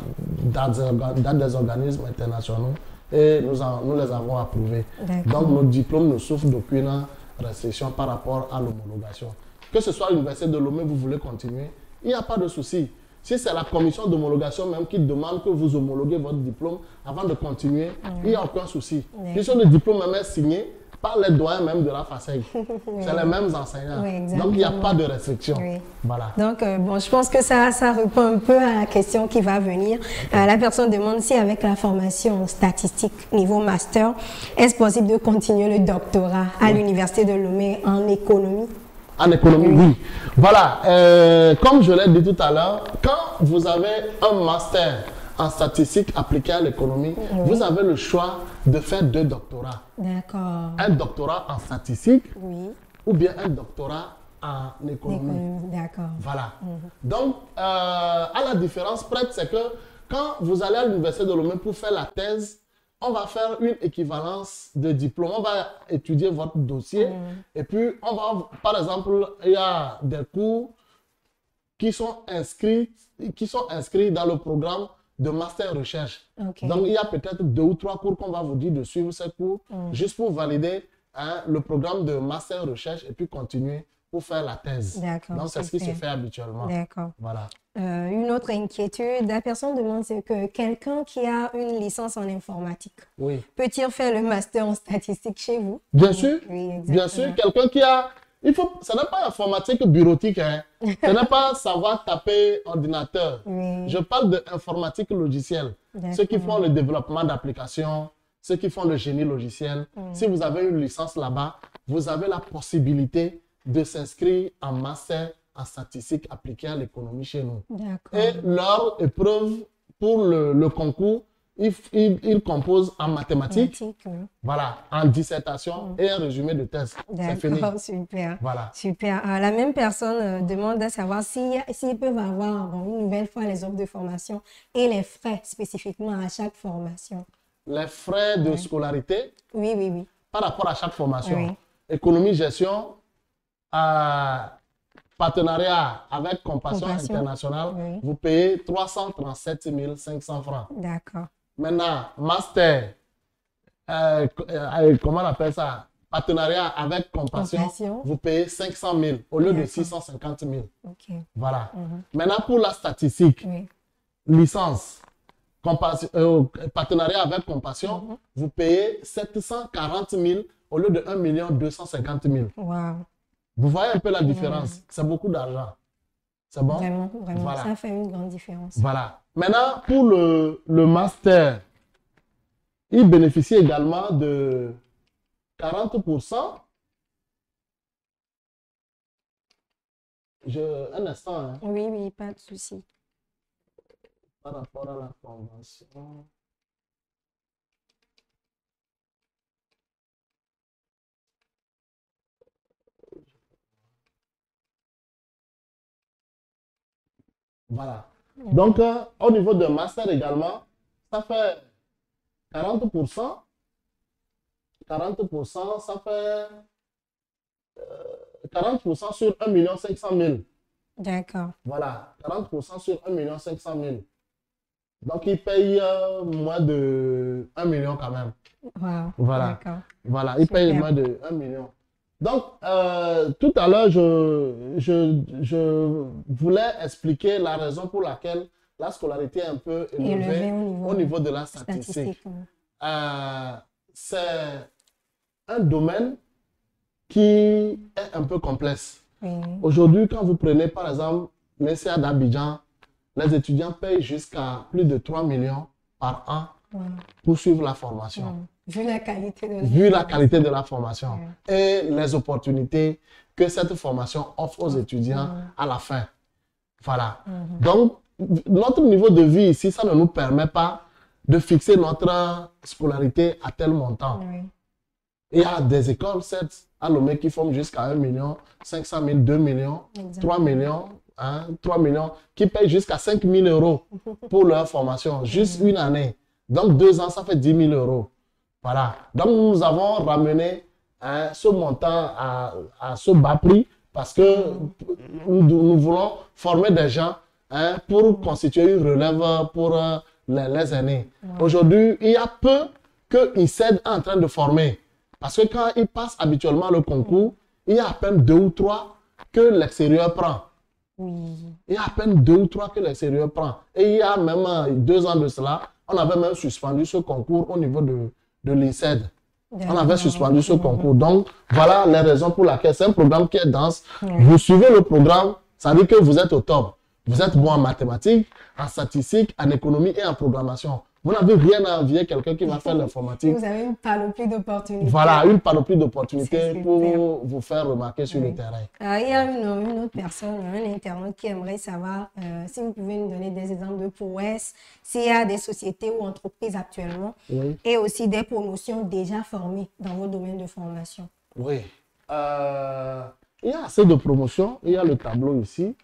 Speaker 2: des organismes internationaux et nous les avons approuvés. Donc nos diplômes ne souffrent d'aucune restriction par rapport à l'homologation. Que ce soit à l'université de Lomé, vous voulez continuer, il n'y a pas de souci. Si c'est la commission d'homologation même qui demande que vous homologuez votre diplôme avant de continuer, il n'y a aucun souci. Puisque le diplôme même est signé par les doyens même de la FASEG. C'est les mêmes enseignants. Donc, il n'y a pas de restriction. Voilà.
Speaker 1: Donc, bon, je pense que ça répond un peu à la question qui va venir. La personne demande si avec la formation statistique niveau master, est-ce possible de continuer le doctorat à l'université de Lomé en économie?
Speaker 2: En économie, oui. Voilà, comme je l'ai dit tout à l'heure, quand vous avez un master en statistique appliquée à l'économie, vous avez le choix de faire 2 doctorats.
Speaker 1: D'accord.
Speaker 2: Un doctorat en statistique ou bien un doctorat en économie.
Speaker 1: D'accord.
Speaker 2: Voilà. Donc, à la différence près, c'est que quand vous allez à l'université de Lomé pour faire la thèse, on va faire une équivalence de diplôme. On va étudier votre dossier et puis on va, par exemple, il y a des cours qui sont inscrits dans le programme de master recherche. Donc, il y a peut-être 2 ou 3 cours qu'on va vous dire de suivre ces cours juste pour valider le programme de master recherche et puis continuer pour faire la thèse. Donc, c'est ce qui se fait habituellement.
Speaker 1: D'accord.
Speaker 2: Voilà.
Speaker 1: Une autre inquiétude, la personne demande, c'est que quelqu'un qui a une licence en informatique, peut-il faire le master en statistique chez vous?
Speaker 2: Bien sûr. Bien sûr. Quelqu'un qui a... Ce n'est pas informatique bureautique. Ce n'est pas savoir taper ordinateur. Je parle d'informatique logicielle. Ceux qui font le développement d'applications, ceux qui font le génie logiciel. Si vous avez une licence là-bas, vous avez la possibilité de s'inscrire en master en statistique appliquée à l'économie chez nous. Et leur épreuve pour le concours, il compose en mathématiques,
Speaker 1: Oui.
Speaker 2: voilà, en dissertation et un résumé de thèse. C'est fini.
Speaker 1: D'accord, super.
Speaker 2: Voilà.
Speaker 1: Super. La même personne demande à savoir s'ils peuvent avoir une nouvelle fois les offres de formation et les frais spécifiquement à chaque formation.
Speaker 2: Les frais de scolarité
Speaker 1: Oui.
Speaker 2: par rapport à chaque formation.
Speaker 1: Oui.
Speaker 2: Économie, gestion, partenariat avec Compassion Internationale,
Speaker 1: oui.
Speaker 2: vous payez 337 500 francs.
Speaker 1: D'accord.
Speaker 2: Maintenant, master, comment on appelle ça? Partenariat avec Compassion, vous payez 500 000 au lieu de 650 000.
Speaker 1: Okay.
Speaker 2: Voilà. Maintenant, pour la statistique,
Speaker 1: oui.
Speaker 2: licence, partenariat avec Compassion, vous payez 740 000 au lieu de 1 250 000.
Speaker 1: Wow.
Speaker 2: Vous voyez un peu la différence. C'est beaucoup d'argent. C'est bon?
Speaker 1: Vraiment.
Speaker 2: Voilà.
Speaker 1: Ça fait une grande différence.
Speaker 2: Voilà. Maintenant, pour le master, il bénéficie également de 40%. Un instant. Hein.
Speaker 1: Oui, pas de souci.
Speaker 2: Par rapport à la convention. Voilà. Donc, au niveau de master également, ça fait 40%. 40%, ça fait 40% sur 1 500 000.
Speaker 1: D'accord.
Speaker 2: Voilà, 40% sur 1 500 000. Donc, il paye moins de 1 million quand même.
Speaker 1: Wow.
Speaker 2: Voilà.
Speaker 1: D'accord.
Speaker 2: Voilà, il paye moins de 1 million. Donc, tout à l'heure, je voulais expliquer la raison pour laquelle la scolarité est un peu élevée au niveau de la statistique. C'est un domaine qui est un peu complexe.
Speaker 1: Oui.
Speaker 2: Aujourd'hui, quand vous prenez par exemple l'INSEAD d'Abidjan, les étudiants payent jusqu'à plus de 3 millions par an pour suivre la formation.
Speaker 1: Vu la qualité de la
Speaker 2: formation et les opportunités que cette formation offre aux étudiants à la fin. Voilà. Donc, notre niveau de vie ici, ça ne nous permet pas de fixer notre scolarité à tel montant. Il y a des écoles, certes, à Lomé qui forment jusqu'à 1 500 000, 2 millions, 3 millions, 3 millions, qui payent jusqu'à 5 000 euros pour leur formation, juste une année. Donc, 2 ans, ça fait 10 000 euros. Voilà. Donc, nous avons ramené ce montant à ce bas prix parce que nous voulons former des gens pour constituer une relève pour les aînés. Aujourd'hui, il y a peu que INSEAD est en train de former. Parce que quand ils passent habituellement le concours, il y a à peine 2 ou 3 que l'extérieur prend. Il y a à peine 2 ou 3 que l'extérieur prend. Et il y a même 2 ans de cela, on avait même suspendu ce concours au niveau de l'INSEAD. On avait suspendu ce concours. Donc, voilà les raisons pour lesquelles c'est un programme qui est dense. Vous suivez le programme, ça veut dire que vous êtes au top. Vous êtes bon en mathématiques, en statistiques, en économie et en programmation. Vous n'avez rien à envier quelqu'un qui va faire l'informatique.
Speaker 1: Vous avez une panoplie d'opportunités.
Speaker 2: Voilà, une panoplie d'opportunités pour vous faire remarquer sur le terrain.
Speaker 1: Alors, il y a une autre personne, un internaute qui aimerait savoir si vous pouvez nous donner des exemples de prouesses, s'il y a des sociétés ou entreprises actuellement et aussi des promotions déjà formées dans vos domaines de formation.
Speaker 2: Oui. Il y a assez de promotions. Il y a le tableau ici.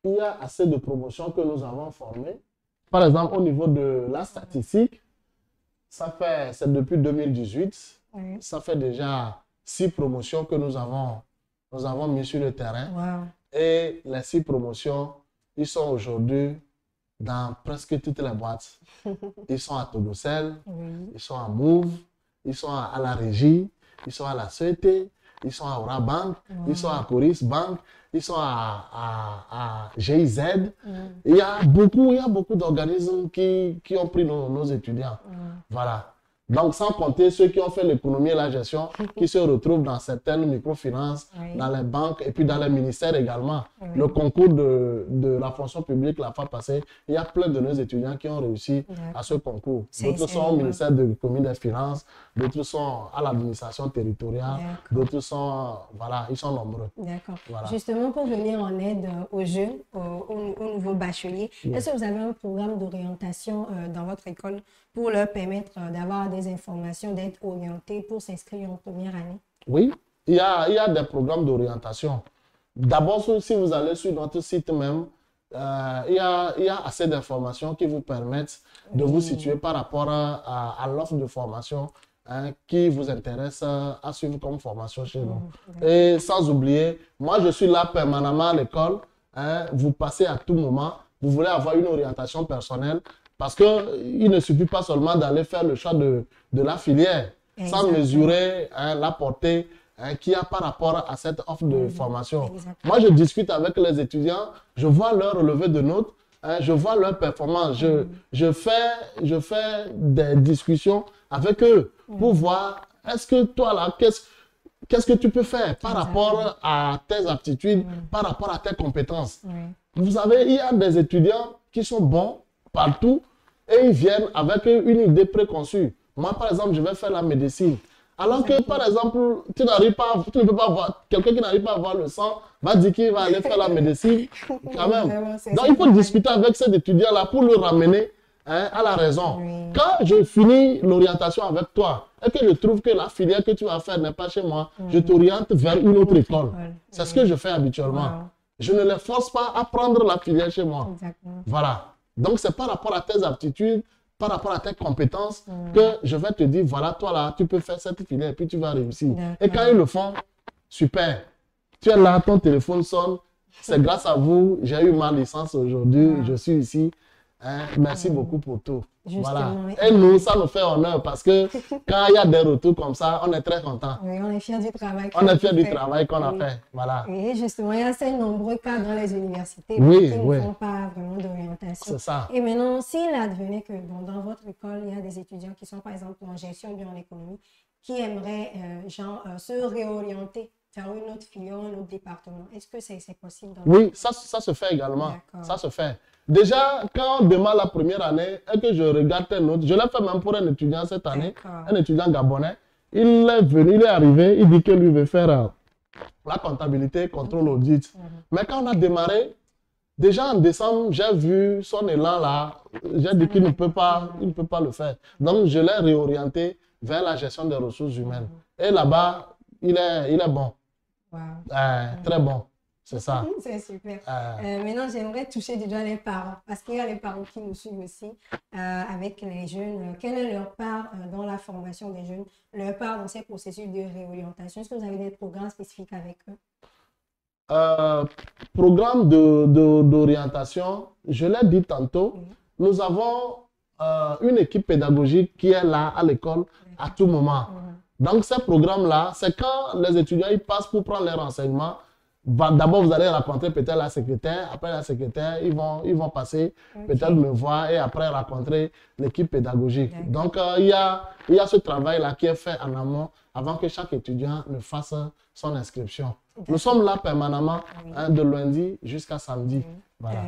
Speaker 2: Il y a assez de promotions que nous avons formées. Par exemple, au niveau de la statistique, c'est depuis 2018. Ça fait déjà 6 promotions que nous avons mis sur le terrain. Et les 6 promotions, ils sont aujourd'hui dans presque toutes les boîtes. Ils sont à Togocel, ils sont à Move, ils sont à la Régie, ils sont à la CET, ils sont à Aura Bank, ils sont à Coris Bank, ils sont à GIZ. Il y a beaucoup d'organismes qui ont pris nos étudiants. Voilà. Donc, sans compter ceux qui ont fait l'économie et la gestion, qui se retrouvent dans certaines microfinances, dans les banques et puis dans les ministères également. Le concours de la fonction publique, la fois passée, il y a plein de nos étudiants qui ont réussi à ce concours. D'autres sont au ministère de l'économie et des finances, d'autres sont à l'administration territoriale, d'autres sont, voilà, ils sont nombreux.
Speaker 1: D'accord. Voilà. Justement, pour venir en aide aux jeunes, aux nouveaux bacheliers, est-ce que vous avez un programme d'orientation dans votre école pour leur permettre d'avoir des informations, d'être orientés pour s'inscrire en première année?
Speaker 2: Oui, il y a des programmes d'orientation. D'abord, si vous allez sur notre site même, il y a assez d'informations qui vous permettent de vous situer par rapport à l'offre de formation qui vous intéresse à suivre comme formation chez nous. Et sans oublier, moi je suis là permanemment à l'école. Vous passez à tout moment. Vous voulez avoir une orientation personnelle parce qu'il ne suffit pas seulement d'aller faire le choix de la filière sans mesurer la portée qu'il y a par rapport à cette offre de formation. Moi, je discute avec les étudiants, je vois leur relevé de notes, je vois leur performance, je fais des discussions avec eux pour voir est-ce que toi là, qu'est-ce que tu peux faire par rapport à tes aptitudes, par rapport à tes compétences. Vous savez, il y a des étudiants qui sont bons partout et ils viennent avec une idée préconçue. Moi, par exemple, je vais faire la médecine. Alors que, par exemple, tu ne peux pas voir, quelqu'un qui n'arrive pas à voir le sang va dire qu'il va aller faire la médecine quand même. Donc, il faut discuter avec cet étudiant-là pour le ramener à la raison. Quand je finis l'orientation avec toi et que je trouve que la filière que tu vas faire n'est pas chez moi, je t'oriente vers une autre école. C'est ce que je fais habituellement. Je ne les force pas à prendre la filière chez moi. Voilà. Donc, c'est par rapport à tes aptitudes, par rapport à tes compétences, que je vais te dire, voilà, toi là, tu peux faire cette filière et puis tu vas réussir. Et quand ils le font, super. Tu es là, ton téléphone sonne, c'est grâce à vous, j'ai eu ma licence aujourd'hui, je suis ici. Merci beaucoup pour tout. Voilà. Et nous, ça nous fait honneur parce que quand il y a des retours comme ça, on est très content.
Speaker 1: Oui, on est fiers du travail
Speaker 2: qu'on a fait. Voilà.
Speaker 1: Et justement, il y a assez nombreux cas dans les universités qui ne font pas vraiment d'orientation.
Speaker 2: C'est ça.
Speaker 1: Et maintenant, s'il advenait que dans votre école, il y a des étudiants qui sont par exemple en gestion ou en économie, qui aimeraient se réorienter vers une autre filière, un autre département, est-ce que c'est possible?
Speaker 2: Oui, ça se fait également. Ça se fait. Déjà, quand on démarre la première année et que je regarde tes notes, je l'ai fait même pour un étudiant cette année, un étudiant gabonais. Il est venu, il est arrivé, il dit que lui veut faire la comptabilité, contrôle audit. Mais quand on a démarré, déjà en décembre, j'ai vu son élan là, j'ai dit qu'il ne peut pas le faire. Donc, je l'ai réorienté vers la gestion des ressources humaines. Et là-bas, il est bon. Très bon. C'est ça.
Speaker 1: C'est super. Maintenant, j'aimerais toucher du doigt les parents, parce qu'il y a les parents qui nous suivent aussi avec les jeunes. Quelle est leur part dans la formation des jeunes, leur part dans ces processus de réorientation? Est-ce que vous avez des programmes spécifiques avec eux?
Speaker 2: Programme d'orientation, je l'ai dit tantôt, nous avons une équipe pédagogique qui est là à l'école à tout moment. Donc, ces programmes-là, c'est quand les étudiants ils passent pour prendre les renseignements. D'abord, vous allez rencontrer peut-être la secrétaire. Après la secrétaire, ils vont passer peut-être me voir et après rencontrer l'équipe pédagogique. Donc, il y a ce travail-là qui est fait en amont avant que chaque étudiant ne fasse son inscription. Nous sommes là permanemment de lundi jusqu'à samedi. Voilà.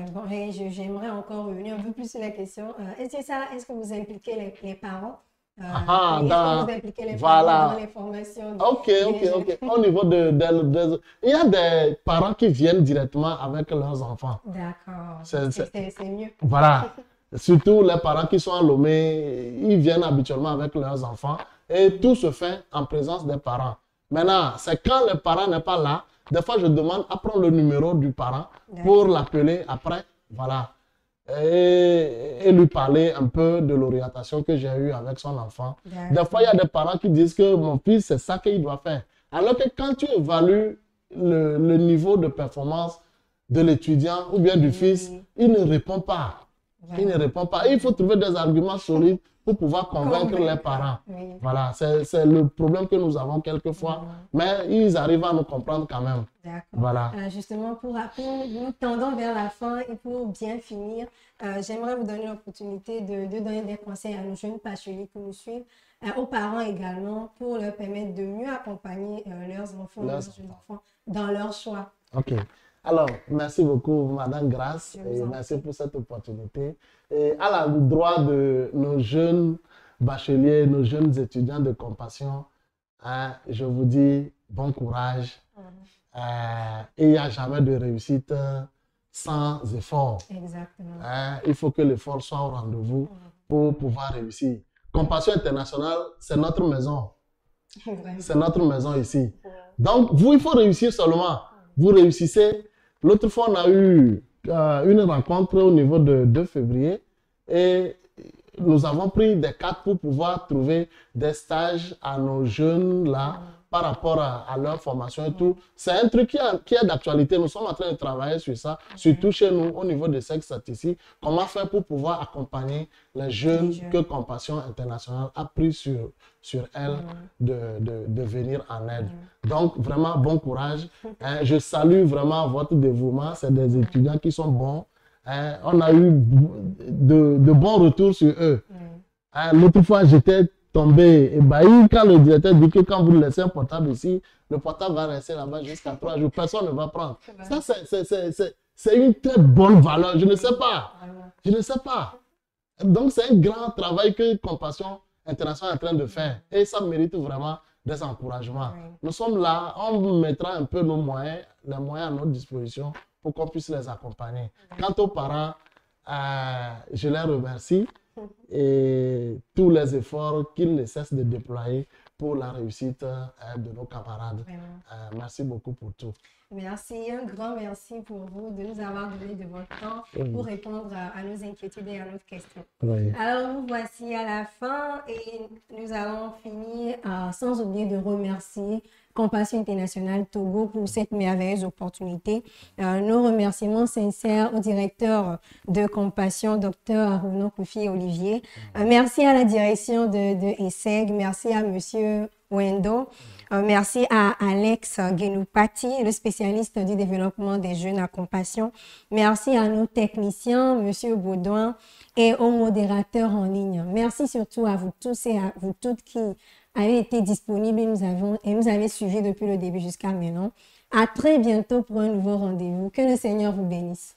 Speaker 1: J'aimerais encore revenir un peu plus sur la question. Est-ce que vous impliquez les parents?
Speaker 2: Dans
Speaker 1: les formations.
Speaker 2: Ok. Au niveau il y a des parents qui viennent directement avec leurs enfants.
Speaker 1: D'accord. C'est mieux.
Speaker 2: Voilà. Surtout les parents qui sont à Lomé, ils viennent habituellement avec leurs enfants et tout se fait en présence des parents. Maintenant, c'est quand le parent n'est pas là, des fois je demande à prendre le numéro du parent pour l'appeler après. Voilà. Et lui parler un peu de l'orientation que j'ai eue avec son enfant. Des fois, il y a des parents qui disent que mon fils, c'est ça qu'il doit faire. Alors que quand tu évalues le niveau de performance de l'étudiant ou bien du fils, il ne répond pas. Il ne répond pas. Il faut trouver des arguments solides pour pouvoir convaincre les parents. Voilà, c'est le problème que nous avons quelquefois, mais ils arrivent à nous comprendre quand même.
Speaker 1: D'accord.
Speaker 2: Voilà.
Speaker 1: Justement, nous tendons vers la fin et pour bien finir, j'aimerais vous donner l'opportunité de donner des conseils à nos jeunes bacheliers qui nous suivent aux parents également pour leur permettre de mieux accompagner leurs enfants, leurs jeunes enfants dans leur choix.
Speaker 2: Ok. Alors, merci beaucoup, Madame Grace, et merci pour cette opportunité. Et à l'endroit de nos jeunes bacheliers, nos jeunes étudiants de compassion, hein, je vous dis bon courage. Il n'y a jamais de réussite sans effort.
Speaker 1: Exactement.
Speaker 2: Il faut que l'effort soit au rendez-vous pour pouvoir réussir. Compassion internationale, c'est notre maison. C'est notre maison ici. Donc, vous, il faut réussir seulement. Vous réussissez. L'autre fois, on a eu une rencontre au niveau de 2 février et nous avons pris des cadres pour pouvoir trouver des stages à nos jeunes là par rapport à leur formation et tout. C'est un truc qui est d'actualité. Nous sommes en train de travailler sur ça, surtout chez nous, au niveau de Sex Statistics. Comment faire pour pouvoir accompagner les jeunes que Compassion Internationale a pris sur elle de venir en aide. Donc, vraiment, bon courage. Je salue vraiment votre dévouement. C'est des étudiants qui sont bons. On a eu de bons retours sur eux. L'autre fois, j'étais tombé ébahi quand le directeur dit que quand vous laissez un portable ici, le portable va rester là-bas jusqu'à 3 jours. Personne ne va prendre. Ça, c'est une très bonne valeur. Je ne sais pas. Je ne sais pas. Donc, c'est un grand travail que Compassion Internationale est en train de faire. Et ça mérite vraiment des encouragements. Nous sommes là, on mettra un peu nos moyens, les moyens à notre disposition pour qu'on puisse les accompagner. Quant aux parents, je les remercie et tous les efforts qu'ils ne cessent de déployer pour la réussite de nos camarades. Merci beaucoup pour tout.
Speaker 1: Merci, un grand merci pour vous de nous avoir donné de votre temps pour répondre à nos inquiétudes et à nos questions. Alors, nous voici à la fin et nous allons finir sans oublier de remercier Compassion Internationale Togo pour cette merveilleuse opportunité. Nos remerciements sincères au directeur de Compassion, Dr Renaud Koufi-Olivier. Merci à la direction de ESSEG. Merci à Monsieur Wendo. Merci à Alex Genoupati, le spécialiste du développement des jeunes à Compassion. Merci à nos techniciens, Monsieur Baudouin, et aux modérateurs en ligne. Merci surtout à vous tous et à vous toutes qui avez été disponibles et nous avez suivis depuis le début jusqu'à maintenant. À très bientôt pour un nouveau rendez-vous. Que le Seigneur vous bénisse.